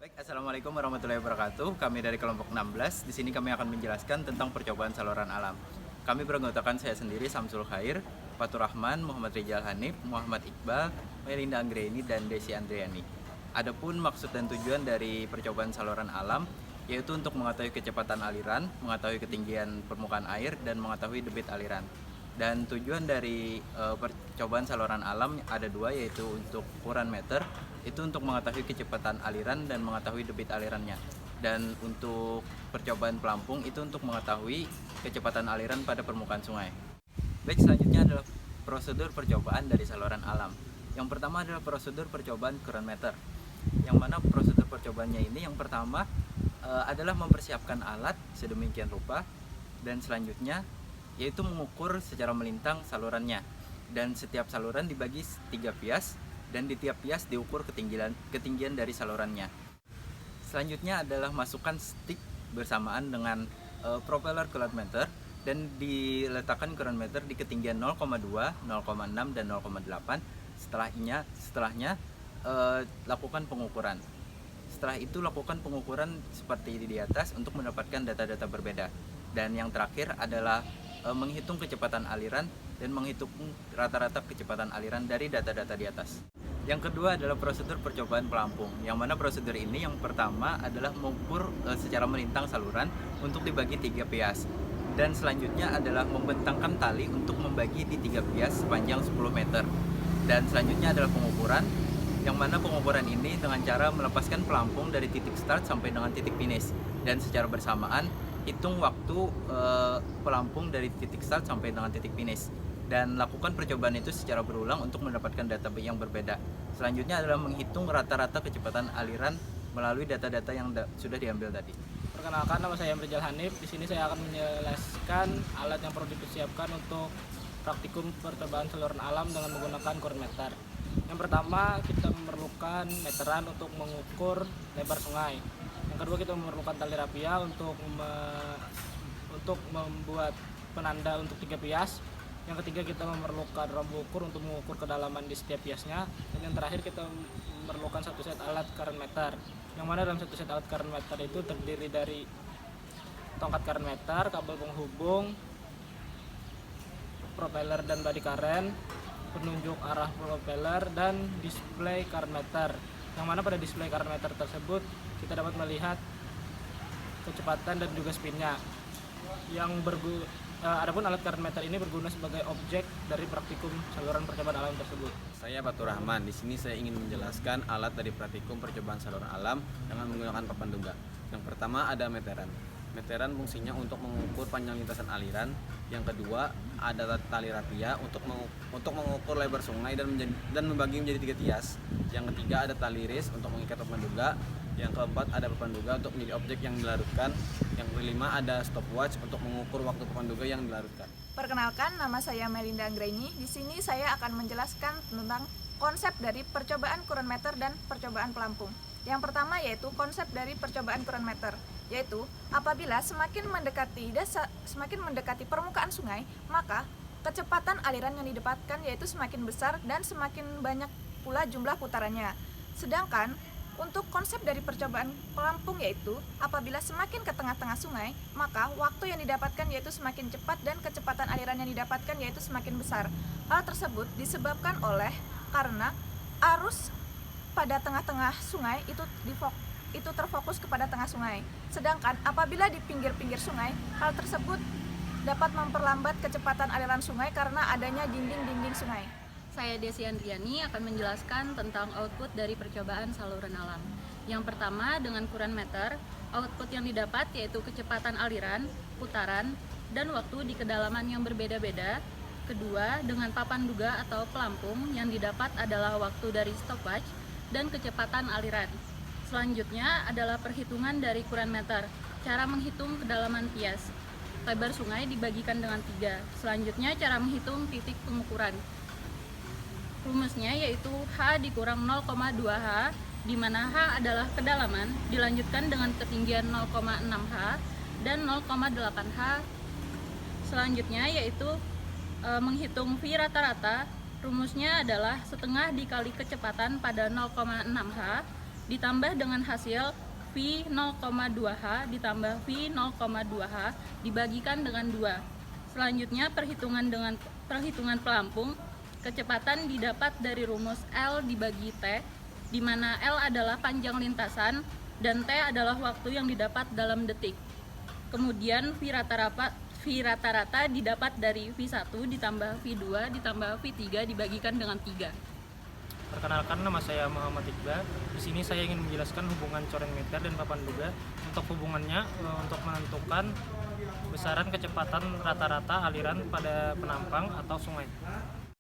Baik, Assalamualaikum warahmatullahi wabarakatuh. Kami dari kelompok 16. Di sini kami akan menjelaskan tentang percobaan saluran alam. Kami beranggotakan saya sendiri, Samsul Khair, Fatur Rahman, Muhammad Rijal Hanif, Muhammad Iqbal, Melinda Anggreni, dan Desi Andriani. Adapun maksud dan tujuan dari percobaan saluran alam yaitu untuk mengetahui kecepatan aliran, mengetahui ketinggian permukaan air, dan mengetahui debit aliran. Dan tujuan dari percobaan saluran alam ada dua, yaitu untuk ukuran meter, itu untuk mengetahui kecepatan aliran dan mengetahui debit alirannya. Dan untuk percobaan pelampung itu untuk mengetahui kecepatan aliran pada permukaan sungai. Baik, selanjutnya adalah prosedur percobaan dari saluran alam. Yang pertama adalah prosedur percobaan ukuran meter. Yang mana prosedur percobaannya ini yang pertama adalah mempersiapkan alat sedemikian rupa, dan selanjutnya yaitu mengukur secara melintang salurannya, dan setiap saluran dibagi 3 pias, dan di tiap pias diukur ketinggian dari salurannya. Selanjutnya adalah masukkan stick bersamaan dengan propeller current meter, dan diletakkan current meter di ketinggian 0,2, 0,6, dan 0,8. Setelahnya lakukan pengukuran. Setelah itu lakukan pengukuran seperti di atas untuk mendapatkan data-data berbeda. Dan yang terakhir adalah menghitung kecepatan aliran dan menghitung rata-rata kecepatan aliran dari data-data di atas. Yang kedua adalah prosedur percobaan pelampung, yang mana prosedur ini yang pertama adalah mengukur secara melintang saluran untuk dibagi 3 pias. Dan selanjutnya adalah membentangkan tali untuk membagi di 3 pias sepanjang 10 meter. Dan selanjutnya adalah pengukuran, yang mana pengukuran ini dengan cara melepaskan pelampung dari titik start sampai dengan titik finish. Dan secara bersamaan hitung waktu pelampung dari titik start sampai dengan titik finish, dan lakukan percobaan itu secara berulang untuk mendapatkan data yang berbeda. Selanjutnya adalah menghitung rata-rata kecepatan aliran melalui data-data yang sudah diambil tadi. Perkenalkan, nama saya Rijal Hanif. Di sini saya akan menjelaskan alat yang perlu dipersiapkan untuk praktikum percobaan saluran alam dengan menggunakan current meter. Yang pertama, kita memerlukan meteran untuk mengukur lebar sungai. Yang kedua, kita memerlukan tali rapia untuk membuat penanda untuk 3 pias. Yang ketiga, kita memerlukan rambu ukur untuk mengukur kedalaman di setiap piasnya. Dan yang terakhir, kita memerlukan satu set alat current meter, yang mana dalam satu set alat current meter itu terdiri dari tongkat current meter, kabel penghubung, propeller dan body current, penunjuk arah propeller, dan display current meter. Yang mana pada display current meter tersebut kita dapat melihat kecepatan dan juga spinnya. Adapun alat current meter ini berguna sebagai objek dari praktikum saluran percobaan alam tersebut. Saya Fatur Rahman. Di sini saya ingin menjelaskan alat dari praktikum percobaan saluran alam dengan menggunakan papan duga. Yang pertama ada meteran. Meteran fungsinya untuk mengukur panjang lintasan aliran. Yang kedua ada tali rapia untuk mengukur lebar sungai dan membagi menjadi 3 tias. Yang ketiga ada tali ris untuk mengikat papan duga. Yang keempat ada papan duga untuk menjadi objek yang dilarutkan. Yang kelima ada stopwatch untuk mengukur waktu papan duga yang dilarutkan. Perkenalkan, nama saya Melinda Anggreni. Di sini saya akan menjelaskan tentang konsep dari percobaan current meter dan percobaan pelampung. Yang pertama yaitu konsep dari percobaan current meter, yaitu apabila semakin mendekati permukaan sungai, maka kecepatan aliran yang didapatkan yaitu semakin besar dan semakin banyak pula jumlah putarannya. Sedangkan untuk konsep dari percobaan pelampung yaitu apabila semakin ke tengah-tengah sungai, maka waktu yang didapatkan yaitu semakin cepat dan kecepatan aliran yang didapatkan yaitu semakin besar. Hal tersebut disebabkan karena arus pada tengah-tengah sungai itu terfokus kepada tengah sungai. Sedangkan apabila di pinggir-pinggir sungai, hal tersebut dapat memperlambat kecepatan aliran sungai karena adanya dinding-dinding sungai. Saya Desi Andriani akan menjelaskan tentang output dari percobaan saluran alam. Yang pertama, dengan current meter, output yang didapat yaitu kecepatan aliran, putaran, dan waktu di kedalaman yang berbeda-beda. Kedua, dengan papan duga atau pelampung, yang didapat adalah waktu dari stopwatch dan kecepatan aliran. Selanjutnya adalah perhitungan dari current meter, cara menghitung kedalaman pias. Lebar sungai dibagikan dengan 3. Selanjutnya cara menghitung titik pengukuran. Rumusnya yaitu H dikurang 0,2 H, di mana H adalah kedalaman, dilanjutkan dengan ketinggian 0,6 H dan 0,8 H. Selanjutnya yaitu menghitung V rata-rata. Rumusnya adalah setengah dikali kecepatan pada 0,6 H ditambah dengan hasil V 0,2H ditambah V 0,2H dibagikan dengan 2. Selanjutnya perhitungan pelampung. Kecepatan didapat dari rumus L dibagi T, di mana L adalah panjang lintasan dan T adalah waktu yang didapat dalam detik. Kemudian V rata-rata didapat dari V1 ditambah V2 ditambah V3 dibagikan dengan 3. Perkenalkan, nama saya Muhammad Iqbal. Di sini saya ingin menjelaskan hubungan coren meter dan papan duga. Untuk hubungannya, untuk menentukan besaran kecepatan rata-rata aliran pada penampang atau sungai.